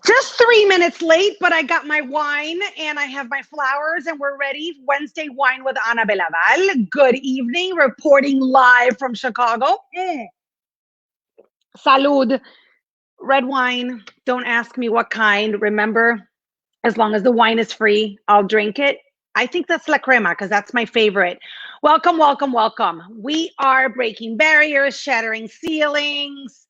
Just 3 minutes late, but I got my wine and I have my flowers and we're ready. Wednesday Whine with Ana Belaval. Good evening, reporting live from Chicago. Salud. Red wine. Don't ask me what kind. Remember, as long as the wine is free, I'll drink it. I think that's La Crema because that's my favorite. Welcome, welcome, welcome. We are breaking barriers, shattering ceilings.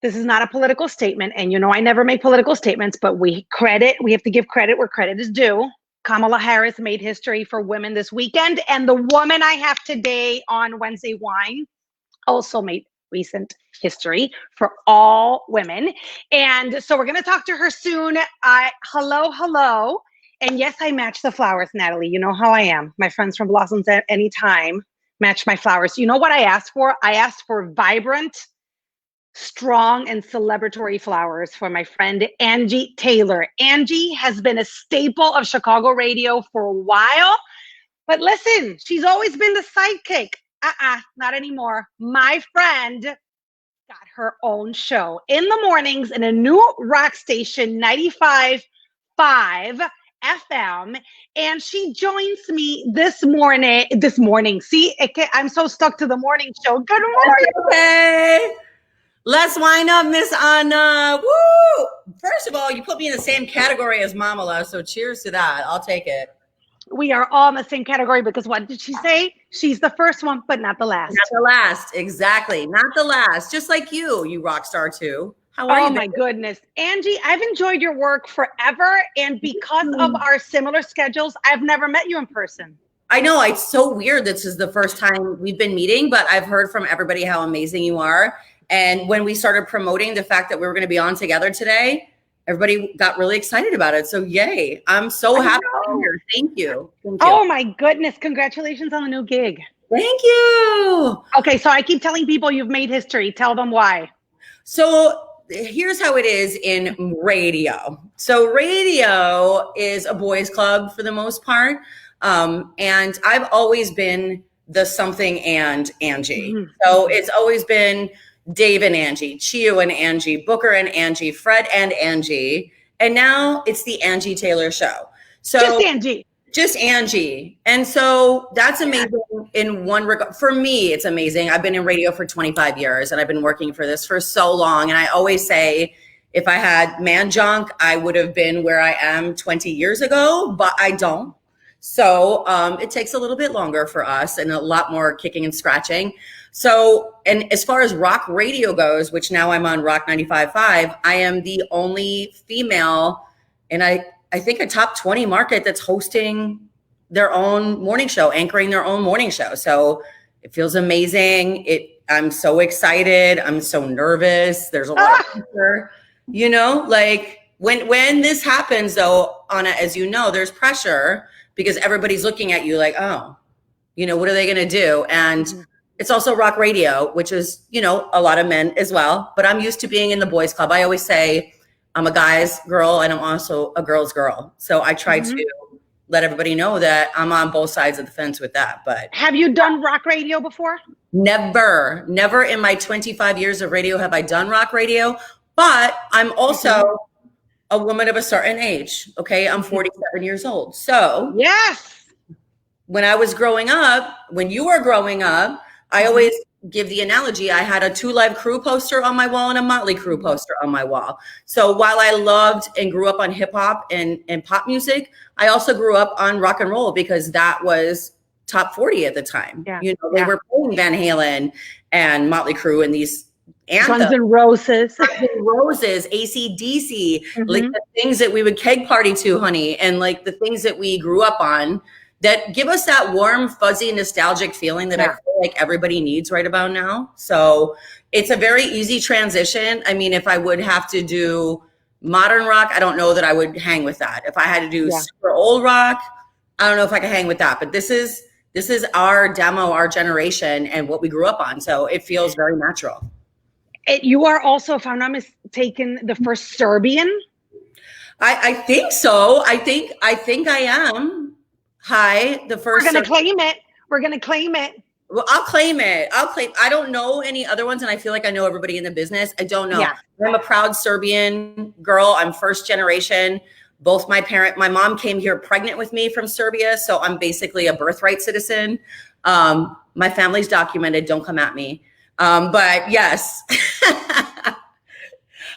This is not a political statement. And you know, I never make political statements, but we have to give credit where credit is due. Kamala Harris made history for women this weekend. And the woman I have today on Wednesday Whine also made recent history for all women. And so we're going to talk to her soon. Hello. And yes, I match the flowers, Natalie. You know how I am. My friends from Blossoms at any time match my flowers. You know what I asked for? I asked for vibrant, strong, and celebratory flowers for my friend Angi Taylor. Angi has been a staple of Chicago radio for a while. But listen, she's always been the sidekick. Not anymore. My friend got her own show in the mornings in a new rock station, 95.5 FM, and she joins me this morning. See, I'm so stuck to the morning show. Good morning. Okay. Let's wind up, Miss Anna. Woo! First of all, you put me in the same category as Mamala, so cheers to that. I'll take it. We are all in the same category because what did she say? She's the first one, but not the last. Not the last, exactly. Not the last. Just like you rock star too. How are you? Oh my goodness. Angi, I've enjoyed your work forever. And because of our similar schedules, I've never met you in person. I know. It's so weird. This is the first time we've been meeting, but I've heard from everybody how amazing you are. And when we started promoting the fact that we were going to be on together today, everybody got really excited about it. So yay. I'm so happy to be here. Thank you. Oh my goodness. Congratulations on the new gig. Thank you. Okay. So I keep telling people you've made history. Tell them why. So here's how it is in radio. So radio is a boys club for the most part. And I've always been the something and Angi. Mm-hmm. So it's always been Dave and Angi, Chio and Angi, Booker and Angi, Fred and Angi. And now it's the Angi Taylor show. So just Angi. And so that's amazing in one regard. For me, it's amazing. I've been in radio for 25 years and I've been working for this for so long. And I always say, if I had man junk, I would have been where I am 20 years ago, but I don't. So it takes a little bit longer for us and a lot more kicking and scratching. So, and as far as rock radio goes, which now I'm on Rock 95.5, I am the only female in I think a top 20 market that's hosting their own morning show, anchoring their own morning show. So it feels amazing. I'm so excited. I'm so nervous. There's a lot of pressure, like when this happens though, Anna, as you know, there's pressure because everybody's looking at you like, oh, what are they going to do? And it's also rock radio, which is, a lot of men as well. But I'm used to being in the boys club. I always say I'm a guy's girl and I'm also a girl's girl. So I try to let everybody know that I'm on both sides of the fence with that. But have you done rock radio before? Never in my 25 years of radio have I done rock radio. But I'm also a woman of a certain age. Okay. I'm 47 years old. So yes, when I was growing up, when you were growing up, I always give the analogy. I had a 2 Live Crew poster on my wall and a Motley Crue poster on my wall. So while I loved and grew up on hip hop and pop music, I also grew up on rock and roll because that was top 40 at the time. Yeah. They were playing Van Halen and Motley Crue and these anthems. Guns N' Roses, AC/DC, like the things that we would keg party to, honey, and like the things that we grew up on that give us that warm, fuzzy, nostalgic feeling that I feel like everybody needs right about now. So it's a very easy transition. I mean, if I would have to do modern rock, I don't know that I would hang with that. If I had to do super old rock, I don't know if I could hang with that. But this is our demo, our generation, and what we grew up on. So it feels very natural. You are also, if I'm not mistaken, the first Serbian. I think so. I think I am. Hi, the first. We're gonna claim it. Well, I'll claim it. I don't know any other ones, and I feel like I know everybody in the business. I don't know. Yeah. I'm a proud Serbian girl. I'm first generation. Both my mom came here pregnant with me from Serbia, so I'm basically a birthright citizen. My family's documented. Don't come at me. But yes,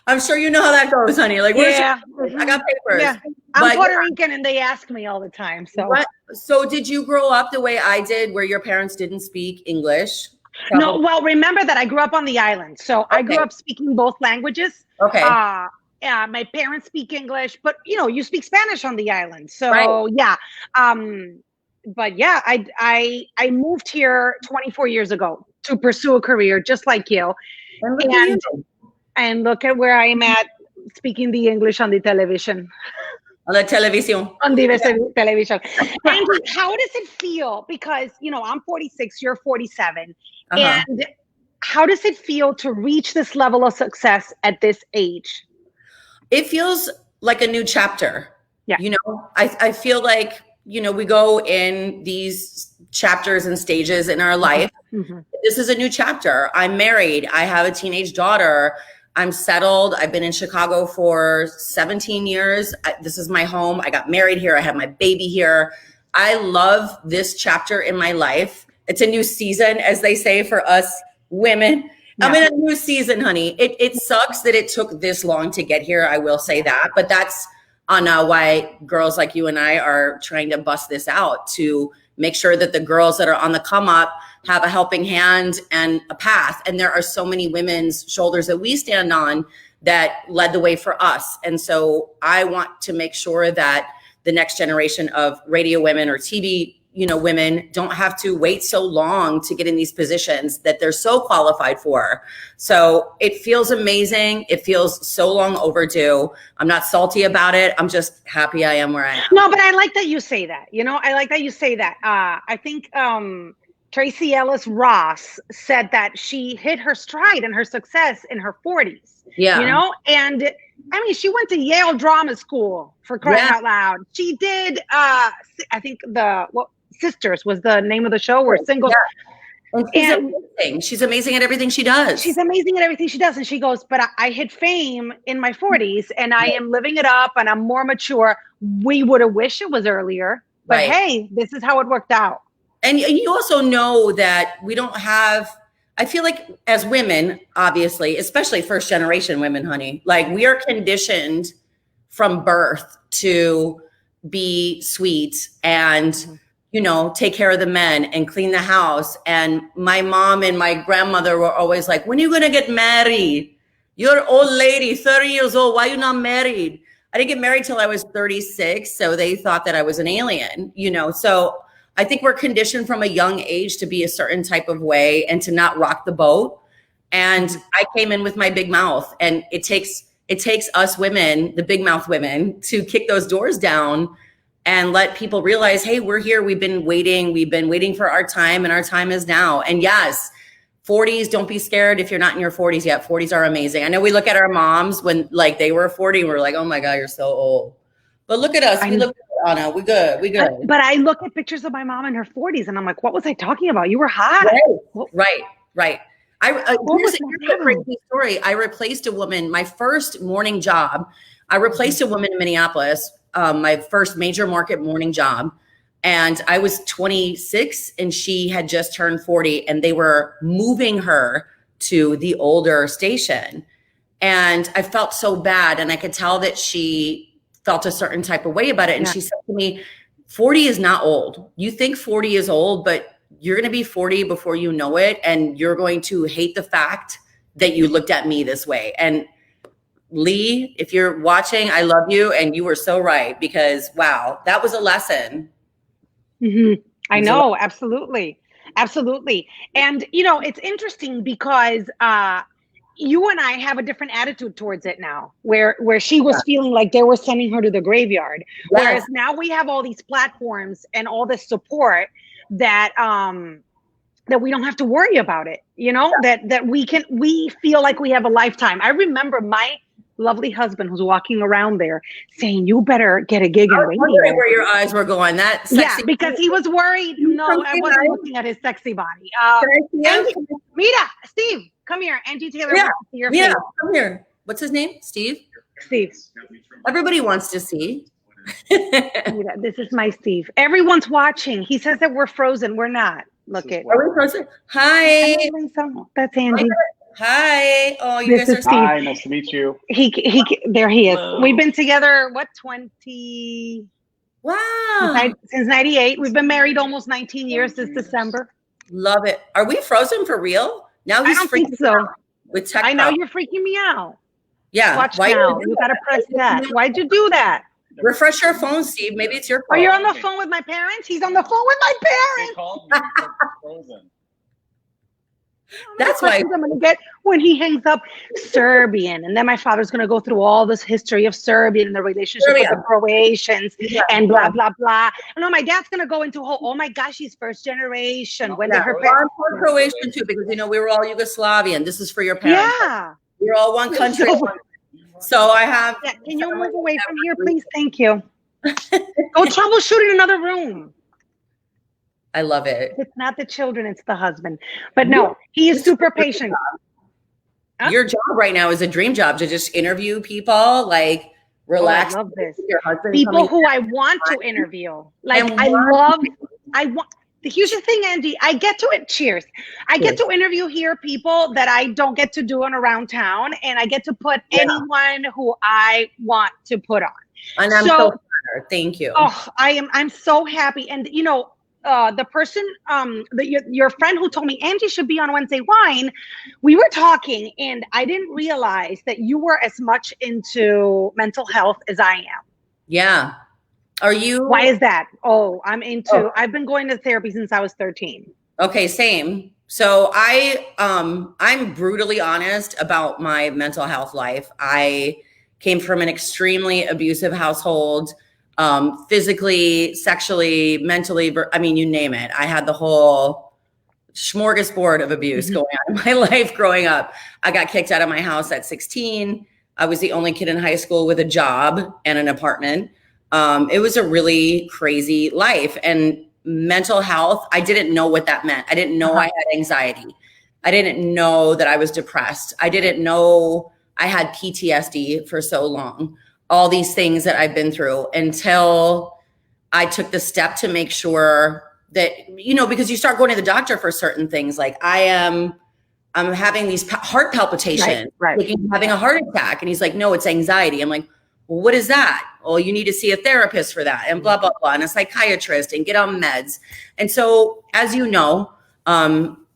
I'm sure you know how that goes, honey. Like, Yeah. I got papers. Yeah. I'm Puerto Rican, and they ask me all the time. So, so did you grow up the way I did, where your parents didn't speak English? no, well, remember that I grew up on the island. So I grew up speaking both languages. Okay. Yeah, my parents speak English, but you speak Spanish on the island. So yeah. But yeah, I moved here 24 years ago to pursue a career just like you. And look at where I am at, speaking the English on the television. On the television. On the television. Angie, how does it feel? Because, I'm 46, you're 47. And how does it feel to reach this level of success at this age? It feels like a new chapter. Yeah. I feel like, we go in these chapters and stages in our life. Mm-hmm. This is a new chapter. I'm married. I have a teenage daughter. I'm settled. I've been in Chicago for 17 years. This is my home. I got married here. I have my baby here. I love this chapter in my life. It's a new season, as they say, for us women. Yeah. I'm in a new season, honey. It sucks that it took this long to get here. I will say that, but that's on why girls like you and I are trying to bust this out, to make sure that the girls that are on the come up have a helping hand and a path. And there are so many women's shoulders that we stand on that led the way for us. And so I want to make sure that the next generation of radio women or TV, women don't have to wait so long to get in these positions that they're so qualified for. So it feels amazing. It feels so long overdue. I'm not salty about it. I'm just happy I am where I am. No, but I like that you say that. I like that you say that. I think Tracy Ellis Ross said that she hit her stride and her success in her 40s. Yeah. And I mean, she went to Yale Drama School, for crying out loud. She did, I think Sisters was the name of the show, where single. Yeah. And amazing. She's amazing at everything she does. She's amazing at everything she does. And she goes, but I hit fame in my 40s and I am living it up and I'm more mature. We would have wished it was earlier, but hey, this is how it worked out. And you also know that we don't have, I feel like as women, obviously, especially first generation women, honey, like we are conditioned from birth to be sweet and, take care of the men and clean the house. And my mom and my grandmother were always like, when are you going to get married? You're an old lady, 30 years old. Why are you not married? I didn't get married till I was 36. So they thought that I was an alien, so I think we're conditioned from a young age to be a certain type of way and to not rock the boat. And I came in with my big mouth, and it takes us women, the big mouth women, to kick those doors down and let people realize, hey, we're here. We've been waiting for our time, and our time is now. And yes, 40s, don't be scared if you're not in your 40s yet. 40s are amazing. I know we look at our moms when like they were 40 and we're like, oh my God, you're so old. But look at us. We look good, Anna. We good. But I look at pictures of my mom in her 40s and I'm like, what was I talking about? You were hot. Right. Here's a crazy story. I replaced a woman, my first morning job. I replaced a woman in Minneapolis, my first major market morning job. And I was 26 and she had just turned 40 and they were moving her to the older station. And I felt so bad. And I could tell that she felt a certain type of way about it. And she said to me, 40 is not old. You think 40 is old, but you're going to be 40 before you know it. And you're going to hate the fact that you looked at me this way. And Lee, if you're watching, I love you. And you were so right, because wow, that was a lesson. Mm-hmm. I know. Absolutely. And, it's interesting because, you and I have a different attitude towards it now, where she was feeling like they were sending her to the graveyard. Yes. Whereas now we have all these platforms and all this support that we don't have to worry about it, that we feel like we have a lifetime. I remember my lovely husband who's walking around there saying, you better get a gig in I was wondering radio. where your eyes were going. That sexy. Yeah, because he was worried. No, I wasn't looking at his sexy body. Angie, Mira, Steve, come here. Angi Taylor wants to see your face. Come here. What's his name? Steve? Steve. Everybody wants to see. Mira, this is my Steve. Everyone's watching. He says that we're frozen. We're not. Look at. Are we frozen? Hi. That's Angie. Hi. Oh, you guys are Steve. Hi, nice to meet you. There he is. Hello. We've been together, 20? Wow. Since 98. We've been married almost 19 years this December. Love it. Are we frozen for real? Now he's I don't think so. With tech. I know you're freaking me out. Yeah. Watch now. You gotta press that. Why'd you do that? Refresh your phone, Steve. Maybe it's your phone. Are you on the phone with my parents? He's on the phone with my They parents. called me. Frozen. That's why I'm gonna get when he hangs up Serbian, and then my father's gonna go through all this history of Serbia and the relationship with the Croatians and blah blah blah. No, my dad's gonna go into oh my gosh, she's first generation. When did her parents? I'm Croatian too, because we were all Yugoslavian. This is for your parents. Yeah, we're all one country. So I have. Yeah. Can you move away from here, please? Thank you. Go troubleshoot in another room. I love it. It's not the children, it's the husband. But no, he is super patient. Huh? Your job right now is a dream job to just interview people, like relax. I love this. Your husband people who I want to interview. Like I want. Here's the thing, Angie. I get to it. Cheers. I get to interview here people that I don't get to do on around town, and I get to put anyone who I want to put on. And I'm so flattered. Thank you. Oh, I'm so happy. And you know, the person, your friend who told me Angie should be on Wednesday Whine, we were talking, and I didn't realize that you were as much into mental health as I am. Yeah. Are you? Why is that? Oh, I've been going to therapy since I was 13. Okay, same. So I'm brutally honest about my mental health life. I came from an extremely abusive household, physically, sexually, mentally, I mean, you name it. I had the whole smorgasbord of abuse going on in my life growing up. I got kicked out of my house at 16. I was the only kid in high school with a job and an apartment. It was a really crazy life, and mental health, I didn't know what that meant. I didn't know I had anxiety. I didn't know that I was depressed. I didn't know I had PTSD for so long. All these things that I've been through until I took the step to make sure that, because you start going to the doctor for certain things. Like I'm having these heart palpitations, like I'm having a heart attack. And he's like, no, it's anxiety. I'm like, well, what is that? Well, you need to see a therapist for that, and blah, blah, blah, and a psychiatrist, and get on meds. And so, as you know, from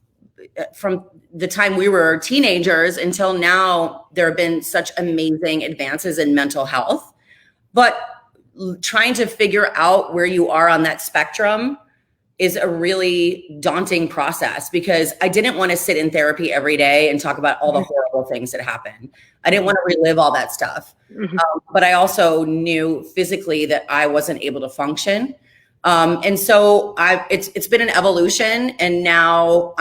the time we were teenagers until now, there have been such amazing advances in mental health. But trying to figure out where you are on that spectrum is a really daunting process, because I didn't want to sit in therapy every day and talk about all the horrible things that happened. I didn't want to relive all that stuff. But I also knew physically that I wasn't able to function. And so it's been an evolution, and now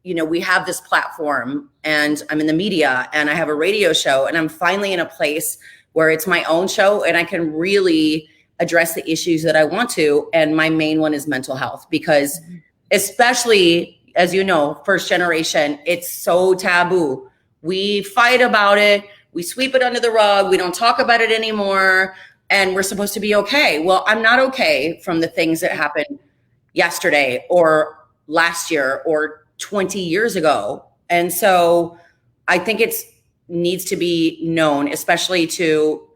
we have this platform, and I'm in the media, and I have a radio show, and I'm finally in a place where it's my own show, and I can really address the issues that I want to. And my main one is mental health, because especially, as you know, first generation, it's so taboo. We fight about it. We sweep it under the rug. We don't talk about it anymore. And we're supposed to be okay. Well, I'm not okay from the things that happened yesterday or last year or 20 years ago. And so I think it needs to be known, especially to,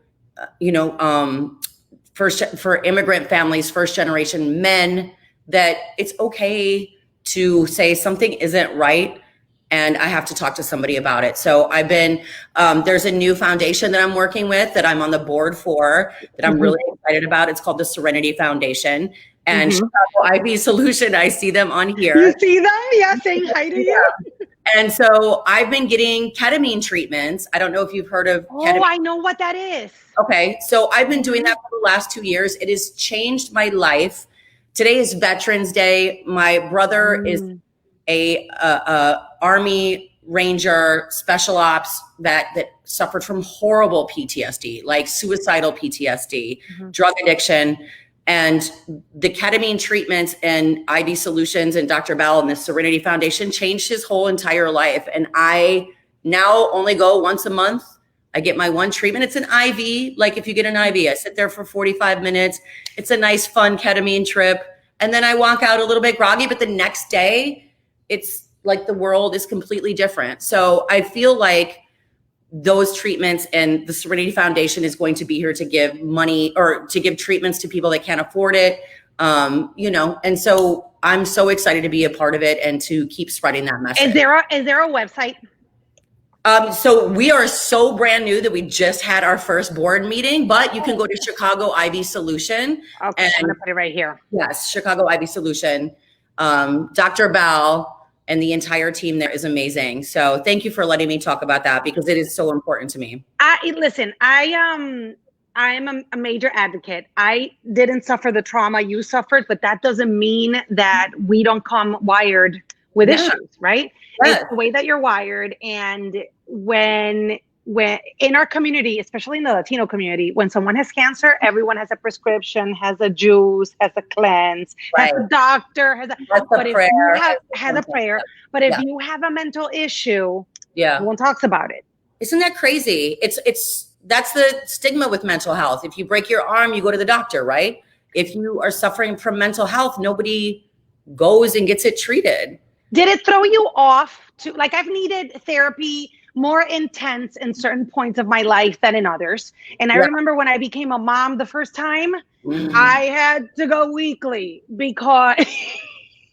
for immigrant families, first generation men, that it's okay to say something isn't right, and I have to talk to somebody about it. So I've been, there's a new foundation that I'm working with, that I'm on the board for, that I'm really excited about. It's called the Serenity Foundation. And Chicago IV Solution, I see them on here. You see them? Yeah, saying hi to you. And so I've been getting ketamine treatments. I don't know if you've heard of ketamine. Oh, I know what that is. Okay, so I've been doing that for the last 2 years. It has changed my life. Today is Veterans Day. My brother is a Army Ranger, special ops that suffered from horrible PTSD, like suicidal PTSD, drug addiction, and the ketamine treatments and IV solutions and Dr. Bell and the Serenity Foundation changed his whole entire life. And I now only go once a month. I get my one treatment. It's an IV. Like if you get an IV, I sit there for 45 minutes. It's a nice, fun ketamine trip. And then I walk out a little bit groggy, but the next day it's like the world is completely different. So I feel like those treatments and the Serenity Foundation is going to be here to give money or to give treatments to people that can't afford it. And so I'm so excited to be a part of it and to keep spreading that message. Is there a website? So we are so brand new that we just had our first board meeting, but you can go to Chicago IV Solution. Okay, I'm gonna put it right here. Yes, Chicago IV Solution. Dr. Bell and the entire team there is amazing. So thank you for letting me talk about that because it is so important to me. I am a major advocate. I didn't suffer the trauma you suffered, but that doesn't mean that we don't come wired with issues, right? Yeah. It's the way that you're wired. And when in our community, especially in the Latino community, when someone has cancer, everyone has a prescription, has a juice, has a cleanse, has a doctor, has a prayer. But if you have a mental issue, no one talks about it. Isn't that crazy? That's the stigma with mental health. If you break your arm, you go to the doctor, right? If you are suffering from mental health, nobody goes and gets it treated. Did it throw you off I've needed therapy more intense in certain points of my life than in others. And I remember when I became a mom the first time, I had to go weekly because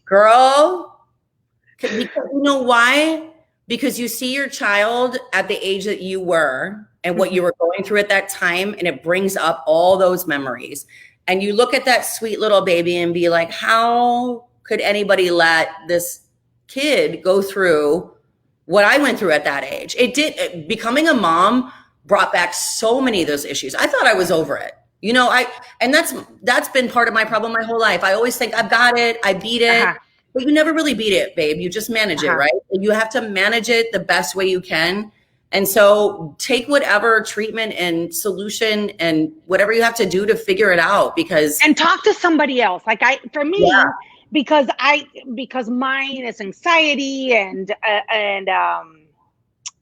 girl, you know why? Because you see your child at the age that you were and what you were going through at that time, and it brings up all those memories. And you look at that sweet little baby and be like, how could anybody let this kid go through what I went through at that age? Becoming a mom brought back so many of those issues. I thought I was over it. And that's been part of my problem my whole life. I always think I've got it, I beat it, but you never really beat it, babe. You just manage it, right? And you have to manage it the best way you can. And so take whatever treatment and solution and whatever you have to do to figure it out and talk to somebody else. Because mine is anxiety and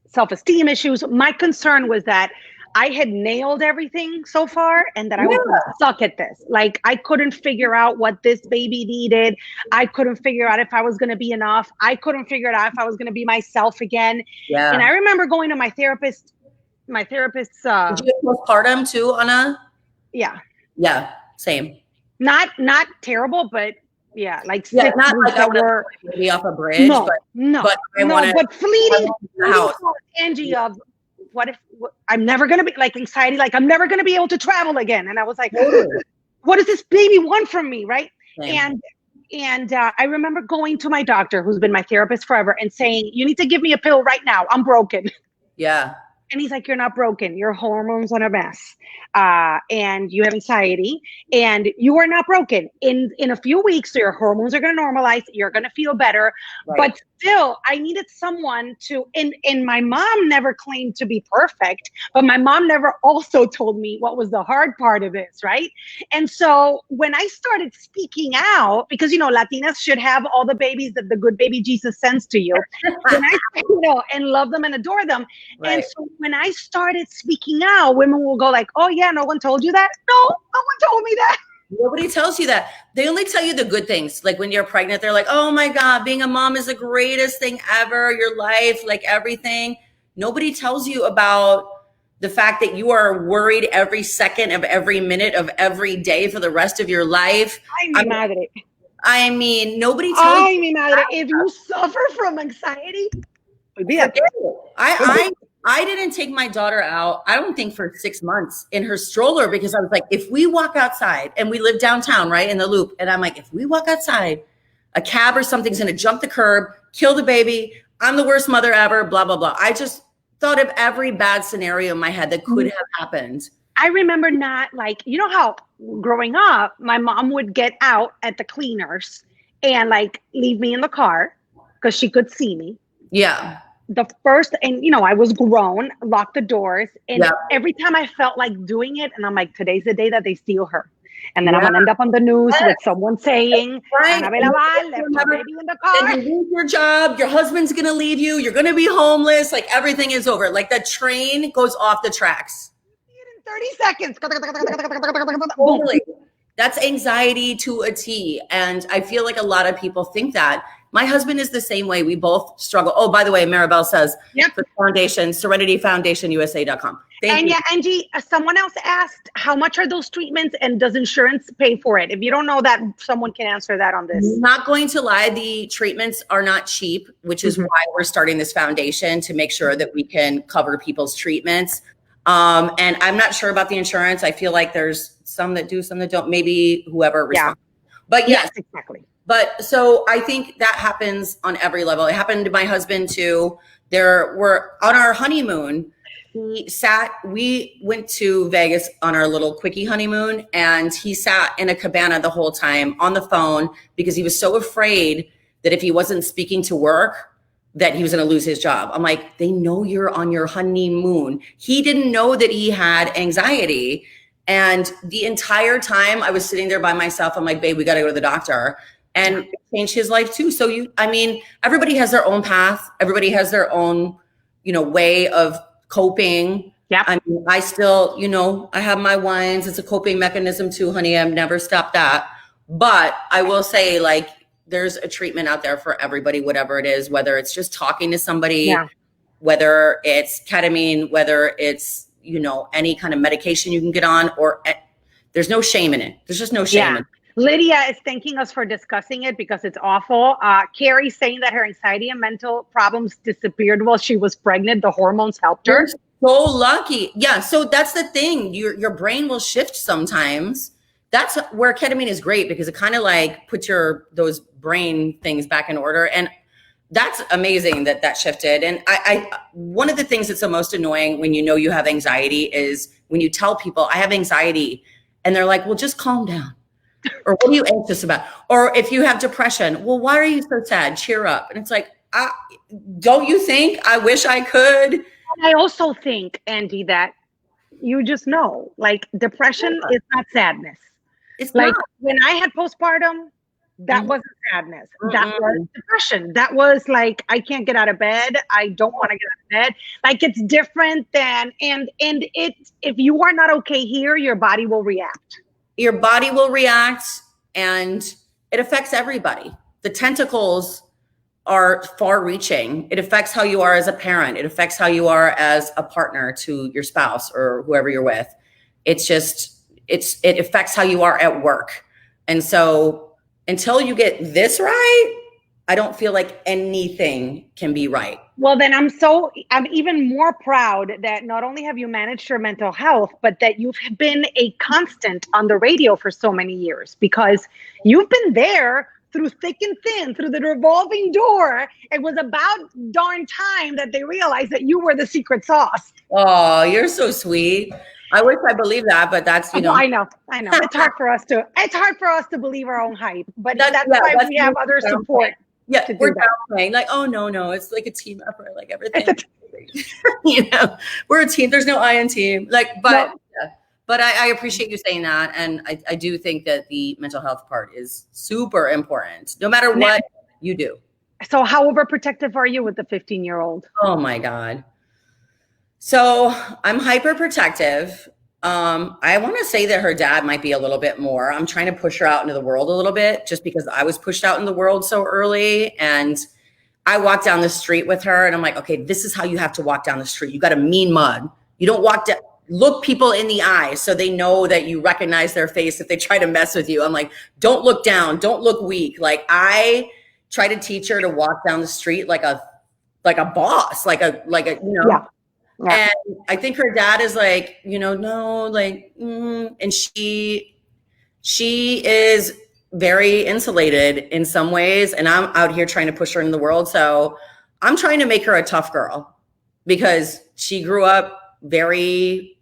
self-esteem issues. My concern was that I had nailed everything so far and that I was stuck at this. Like I couldn't figure out what this baby needed. I couldn't figure out if I was going to be enough. I couldn't figure it out if I was going to be myself again. Yeah. And I remember going to my therapist. Did you have postpartum too, Anna? Yeah. Yeah. Same. Not terrible, but not like I were maybe off a bridge. But fleeting Angie of what if I'm never going to be like anxiety, like I'm never going to be able to travel again. And I was like, what does this baby want from me? Right. Same. And I remember going to my doctor, who's been my therapist forever, and saying, you need to give me a pill right now. I'm broken. Yeah. And he's like, you're not broken. Your hormones are a mess. And you have anxiety and you are not broken. In a few weeks, so your hormones are going to normalize. You're going to feel better. Right. But still, I needed someone to, and my mom never claimed to be perfect, but my mom never also told me what was the hard part of this, right? And so when I started speaking out, because, Latinas should have all the babies that the good baby Jesus sends to you, and love them and adore them. Right. And so when I started speaking out, women will go like, oh yeah, no one told you that? No one told me that. Nobody tells you that. They only tell you the good things. Like when you're pregnant, they're like, oh my God, being a mom is the greatest thing ever. Your life, like everything. Nobody tells you about the fact that you are worried every second of every minute of every day for the rest of your life. I mean, nobody tells you. If you suffer from anxiety, I didn't take my daughter out, I don't think for 6 months in her stroller, because I was like, if we walk outside, and we live downtown, right, in the Loop. And I'm like, if we walk outside, a cab or something's going to jump the curb, kill the baby. I'm the worst mother ever, blah, blah, blah. I just thought of every bad scenario in my head that could have happened. I remember how growing up, my mom would get out at the cleaners and leave me in the car because she could see me. Yeah. the first, and I was grown, locked the doors, and Yeah. every time I felt like doing it, and I'm like, today's the day that they steal her. And then I'm Yeah. gonna end up on the news Yes. with someone saying, Right. Ana Belaval left her baby in the car. Then you lose your job, your husband's gonna leave you, you're gonna be homeless, like everything is over. Like the train goes off the tracks. In 30 seconds. Boom. Totally. That's anxiety to a T. And I feel like a lot of people think that. My husband is the same way. We both struggle. Oh, by the way, Maribel says, Yep. for the foundation, serenityfoundationusa.com. Thank you. Yeah, Angie, someone else asked, how much are those treatments and does insurance pay for it? If you don't know that, someone can answer that on this. Not going to lie, the treatments are not cheap, which is why we're starting this foundation to make sure that we can cover people's treatments. And I'm not sure about the insurance. I feel like there's some that do, some that don't, maybe whoever responds. But yes, exactly. But so I think that happens on every level. It happened to my husband too. We're on our honeymoon. We went to Vegas on our little quickie honeymoon, and he sat in a cabana the whole time on the phone because he was so afraid that if he wasn't speaking to work, that he was going to lose his job. I'm like, they know you're on your honeymoon. He didn't know that he had anxiety. And the entire time I was sitting there by myself, I'm like, babe, we got to go to the doctor. And it changed his life too. So everybody has their own path. Everybody has their own, way of coping. Yeah. I mean, I still, I have my wines. It's a coping mechanism too, honey. I've never stopped that. But I will say, like, there's a treatment out there for everybody, whatever it is, whether it's just talking to somebody, whether it's ketamine, whether it's, any kind of medication you can get on, or there's no shame in it. There's just no shame in it. Lydia is thanking us for discussing it because it's awful. Carrie's saying that her anxiety and mental problems disappeared while she was pregnant. The hormones helped her. You're so lucky. Yeah. So that's the thing. Your brain will shift sometimes. That's where ketamine is great because it kind of like puts those brain things back in order. And that's amazing that shifted. And one of the things that's the most annoying when you have anxiety is when you tell people I have anxiety and they're like, well, just calm down. Or what are you anxious about? Or if you have depression, well, why are you so sad? Cheer up. And it's like, don't you think I wish I could? I also think, Angie, that you just know, like, depression is not sadness. It's like not. when I had postpartum, that wasn't sadness. That was depression. That was like, I can't get out of bed. I don't want to get out of bed. Like, it's different than, and if you are not okay here, your body will react. Your body will react, and it affects everybody. The tentacles are far reaching. It affects how you are as a parent. It affects how you are as a partner to your spouse or whoever you're with. It's just, it affects how you are at work. And so until you get this right, I don't feel like anything can be right. Well, then I'm even more proud that not only have you managed your mental health, but that you've been a constant on the radio for so many years, because you've been there through thick and thin, through the revolving door. It was about darn time that they realized that you were the secret sauce. Oh, you're so sweet. I wish I believed that, but that's, I know. It's hard for us to believe our own hype, but that's why we have other support. Yeah, we're downplaying, like, oh no, it's like a team effort, like everything. We're a team. There's no I in team. Like, but I appreciate you saying that, and I do think that the mental health part is super important, no matter what you do. So, how overprotective are you with the 15-year-old? Oh my God. So I'm hyper protective. I want to say that her dad might be a little bit more. I'm trying to push her out into the world a little bit just because I was pushed out in the world so early. And I walked down the street with her and I'm like, okay, this is how you have to walk down the street. You got a mean mug. You don't look people in the eye so they know that you recognize their face if they try to mess with you. I'm like, don't look down. Don't look weak. Like, I try to teach her to walk down the street like a boss, Yeah. And I think her dad is like, no, like, and she is very insulated in some ways. And I'm out here trying to push her in the world. So I'm trying to make her a tough girl because she grew up very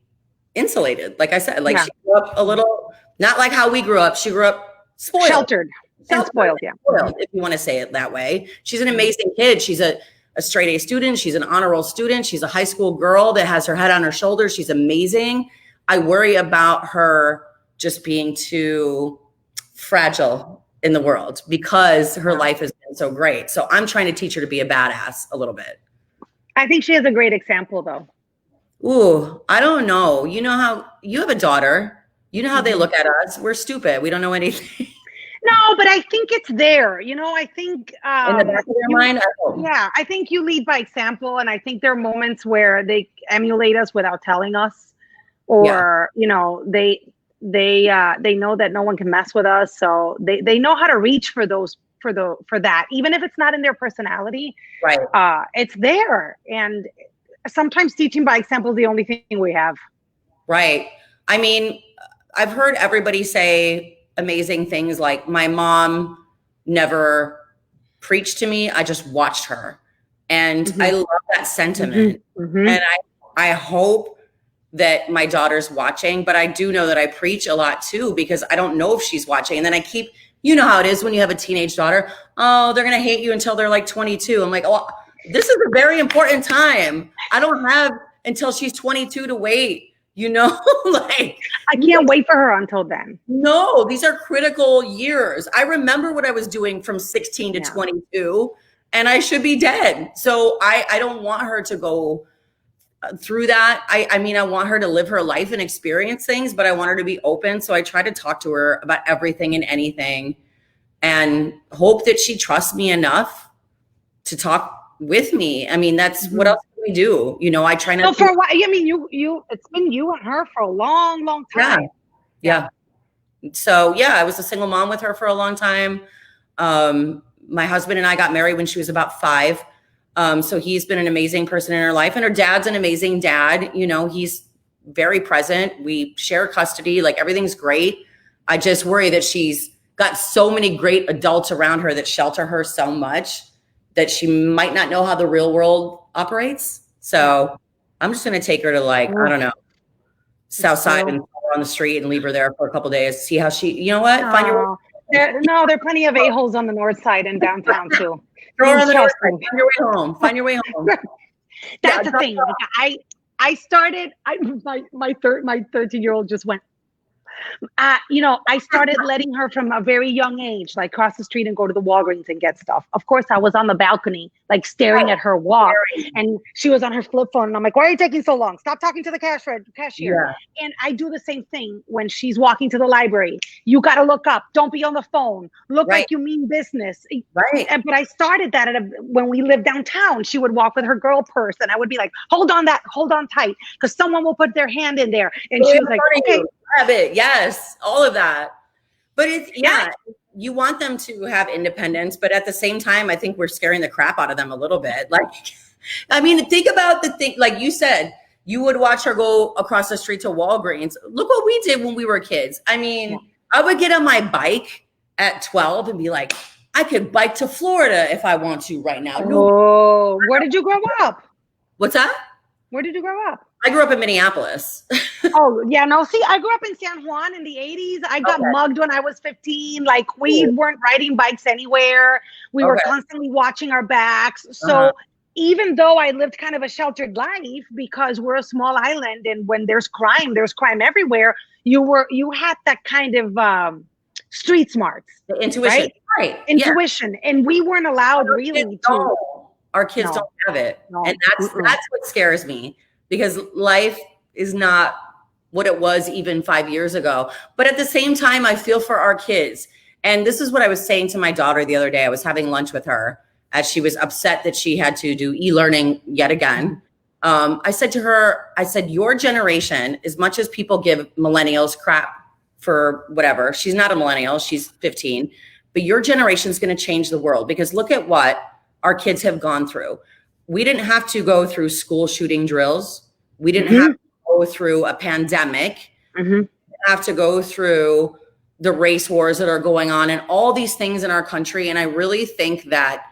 insulated. Like I said, like she grew up a little, not like how we grew up. She grew up spoiled. Sheltered and spoiled, yeah. Spoiled, if you want to say it that way. She's an amazing kid. She's a a straight A student. She's an honor roll student. She's a high school girl that has her head on her shoulders. She's amazing. I worry about her just being too fragile in the world because her life has been so great. So I'm trying to teach her to be a badass a little bit. I think she is a great example, though. Ooh, I don't know. You know how you have a daughter. You know how they look at us. We're stupid. We don't know anything. No, but I think it's there. You know, I think In the back of their mind. Yeah, I think you lead by example, and I think there are moments where they emulate us without telling us, or you know, they know that no one can mess with us, so they know how to reach for those for that, even if it's not in their personality. Right. It's there, and sometimes teaching by example is the only thing we have. Right. I mean, I've heard everybody say amazing things like my mom never preached to me. I just watched her. And I love that sentiment. And I hope that my daughter's watching, but I do know that I preach a lot too, because I don't know if she's watching. And then I keep, you know how it is when you have a teenage daughter. Oh, they're going to hate you until they're like 22. I'm like, oh, this is a very important time. I don't have until she's 22 to wait. You know, like I can't wait for her until then. No, these are critical years. I remember what I was doing from 16 to 22, and I should be dead. So I don't want her to go through that. I mean, I want her to live her life and experience things, but I want her to be open. So I try to talk to her about everything and anything and hope that she trusts me enough to talk with me. I mean, that's what else we do, you know. I try not to. For what? I mean, you. It's been you and her for a long, long time. Yeah. So yeah, I was a single mom with her for a long time. My husband and I got married when she was about 5. So he's been an amazing person in her life, and her dad's an amazing dad. You know, he's very present. We share custody, like everything's great. I just worry that she's got so many great adults around her that shelter her so much that she might not know how the real world operates. So I'm just going to take her to like, I don't know, South Side and put her on the street and leave her there for a couple of days. See how she, you know what? Find your way. There are plenty of a-holes on the north side and downtown too. Throw her on the north side. Find your way home. Find your way home. That's the thing. Like I started, my 13-year-old just went, you know, I started letting her from a very young age, like cross the street and go to the Walgreens and get stuff. Of course, I was on the balcony, like staring at her walk, and she was on her flip phone. And I'm like, why are you taking so long? Stop talking to the cashier. Yeah. And I do the same thing when she's walking to the library. You got to look up. Don't be on the phone. Look like you mean business. Right. But I started that when we lived downtown. She would walk with her girl purse, and I would be like, hold on tight, because someone will put their hand in there. And she was like, okay. Grab it. Yes, all of that. But it's you want them to have independence, but at the same time, I think we're scaring the crap out of them a little bit. Like, I mean, think about the thing, like you said, you would watch her go across the street to Walgreens. Look what we did when we were kids. I mean, I would get on my bike at 12 and be like, I could bike to Florida if I want to right now. Oh, where did you grow up? What's that? Where did you grow up? I grew up in Minneapolis. Oh, yeah. No, see, I grew up in San Juan in the 80s. I got mugged when I was 15. Like, we weren't riding bikes anywhere. We were constantly watching our backs. So even though I lived kind of a sheltered life, because we're a small island, and when there's crime everywhere, you had that kind of street smarts. The intuition. Right. Intuition. Yeah. And we weren't allowed really to. Our kids don't have it. No. And that's what scares me. Because life is not what it was even 5 years ago. But at the same time, I feel for our kids. And this is what I was saying to my daughter the other day. I was having lunch with her as she was upset that she had to do e-learning yet again. I said to her, your generation, as much as people give millennials crap for whatever, she's not a millennial, she's 15, but your generation is going to change the world, because look at what our kids have gone through. We didn't have to go through school shooting drills. We didn't have to go through a pandemic. We didn't have to go through the race wars that are going on and all these things in our country. And I really think that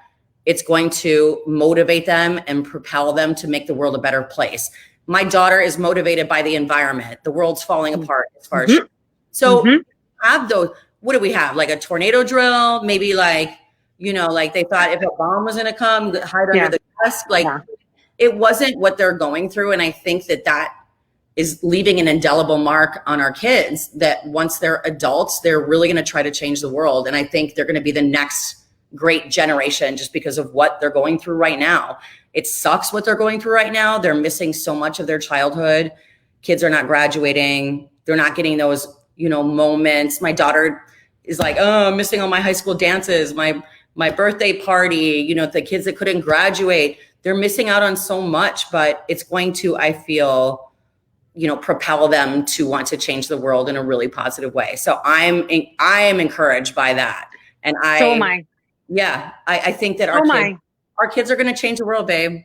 it's going to motivate them and propel them to make the world a better place. My daughter is motivated by the environment. The world's falling apart as far as have those. What do we have? Like a tornado drill? Maybe like, you know, like they thought if a bomb was going to come, hide under the like it wasn't what they're going through. And I think that is leaving an indelible mark on our kids, that once they're adults, they're really going to try to change the world. And I think they're going to be the next great generation just because of what they're going through right now. It sucks what they're going through right now. They're missing so much of their childhood. Kids are not graduating. They're not getting those, moments. My daughter is like, oh, I'm missing all my high school dances, my birthday party, the kids that couldn't graduate. They're missing out on so much, but it's going to, I feel, propel them to want to change the world in a really positive way. So I am encouraged by that. And so am I. Yeah, I think that our kids are going to change the world, babe.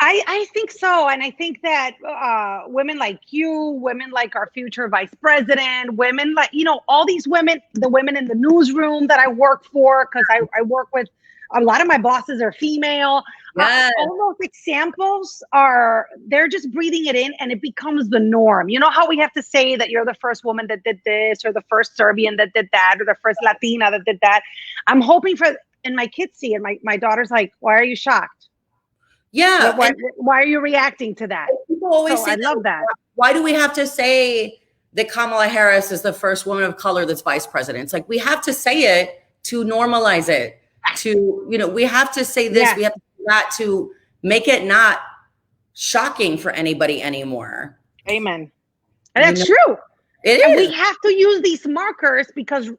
I think so. And I think that women like you, women like our future vice president, women like, all these women, the women in the newsroom that I work for, because I work with a lot of my bosses are female. Yes. All those examples they're just breathing it in and it becomes the norm. You know how we have to say that you're the first woman that did this, or the first Serbian that did that, or the first Latina that did that. I'm hoping and my kids see it. My daughter's like, why are you shocked? Yeah. Why are you reacting to that? People always say I love that. Why do we have to say that Kamala Harris is the first woman of color that's vice president? It's like, we have to say it to normalize it. We have to say this, we have to do that to make it not shocking for anybody anymore. Amen. And that's true. It is. We have to use these markers because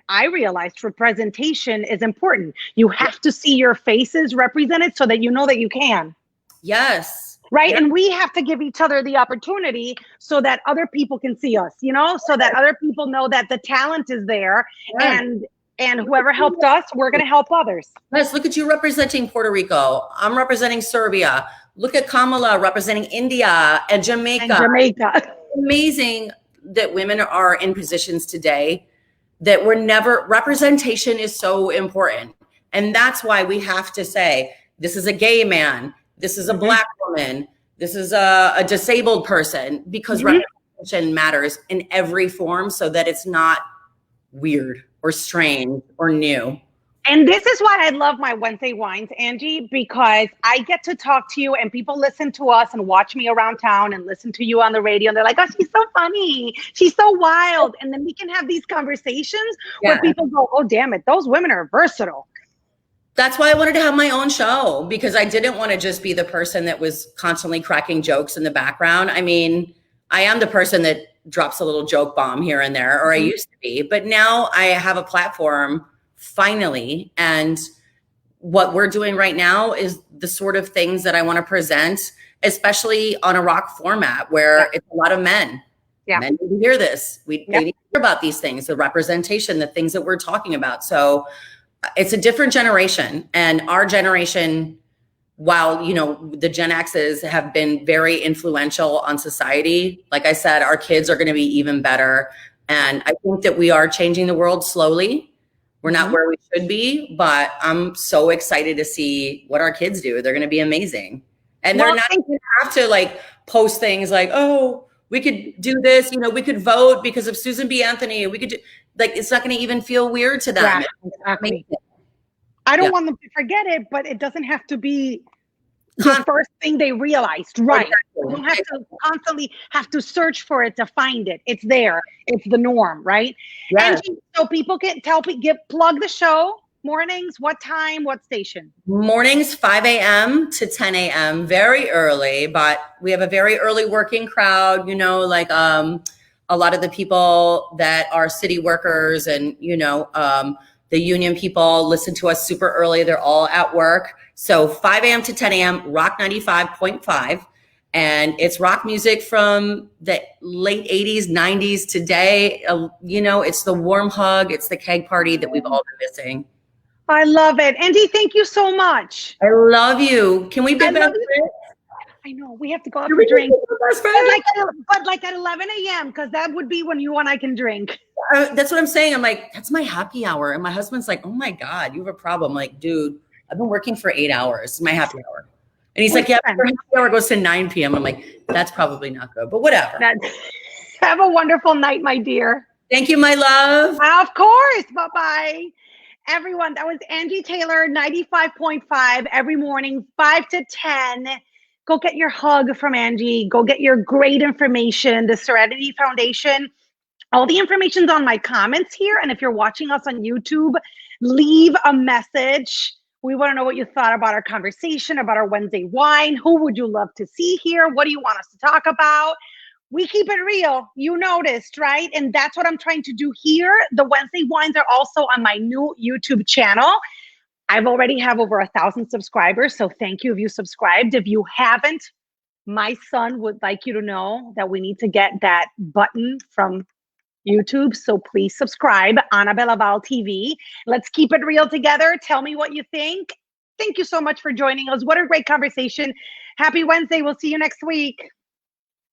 I realized representation is important. You have to see your faces represented so that you know that you can. Yes. Right. Yes. And we have to give each other the opportunity so that other people can see us, so that other people know that the talent is there. Yes. And whoever helped us, we're going to help others. Yes, look at you representing Puerto Rico. I'm representing Serbia. Look at Kamala representing India and Jamaica. Amazing that women are in positions today that representation is so important. And that's why we have to say, this is a gay man, this is a Black woman, this is a disabled person, because representation matters in every form so that it's not weird or strange or new. And this is why I love my Wednesday Whines, Angie, because I get to talk to you and people listen to us and watch me around town and listen to you on the radio. And they're like, oh, she's so funny. She's so wild. And then we can have these conversations where people go, oh, damn it. Those women are versatile. That's why I wanted to have my own show, because I didn't want to just be the person that was constantly cracking jokes in the background. I mean, I am the person that drops a little joke bomb here and there, or I used to be, but now I have a platform finally. And what we're doing right now is the sort of things that I want to present, especially on a rock format where it's a lot of men. Yeah. Men need to hear this. They need to hear about these things, the representation, the things that we're talking about. So it's a different generation, and our generation, while, the Gen X's have been very influential on society, like I said, our kids are going to be even better. And I think that we are changing the world slowly. We're not where we should be, but I'm so excited to see what our kids do. They're going to be amazing. And they're not going to have to post things like, oh, we could do this, we could vote because of Susan B. Anthony. We could do, it's not going to even feel weird to them. Yeah, exactly. I don't want them to forget it, but it doesn't have to be the first thing they realized. Right. You don't have to constantly have to search for it to find it. It's there. It's the norm, right? Yes. And so people can plug the show. Mornings, what time, what station? Mornings, 5 a.m. to 10 a.m. Very early, but we have a very early working crowd, a lot of the people that are city workers and, the union people listen to us super early. They're all at work. So 5 a.m. to 10 a.m., Rock 95.5. And it's rock music from the late 80s, 90s today. It's the warm hug. It's the keg party that we've all been missing. I love it. Angie, thank you so much. I love you. Can we be best friends? I know. We have to go out for drinks. But like at 11 a.m., because that would be when you and I can drink. That's what I'm saying. I'm like, that's my happy hour. And my husband's like, oh my God, you have a problem. I'm like, dude, I've been working for 8 hours. It's my happy hour. And he's like, yeah, my happy hour goes to 9 p.m. I'm like, that's probably not good, but whatever. Have a wonderful night, my dear. Thank you, my love. Of course. Bye-bye. Everyone, that was Angi Taylor, 95.5 every morning, 5 to 10. Go get your hug from Angi. Go get your great information. The Serenity Foundation. All the information's on my comments here. And if you're watching us on YouTube, leave a message. We want to know what you thought about our conversation, about our Wednesday Whine. Who would you love to see here? What do you want us to talk about? We keep it real. You noticed, right? And that's what I'm trying to do here. The Wednesday Whines are also on my new YouTube channel. I've already have over 1,000 subscribers. So thank you if you subscribed. If you haven't, my son would like you to know that we need to get that button from YouTube. So please subscribe, Anna Belaval TV. Let's keep it real together. Tell me what you think. Thank you so much for joining us. What a great conversation. Happy Wednesday. We'll see you next week.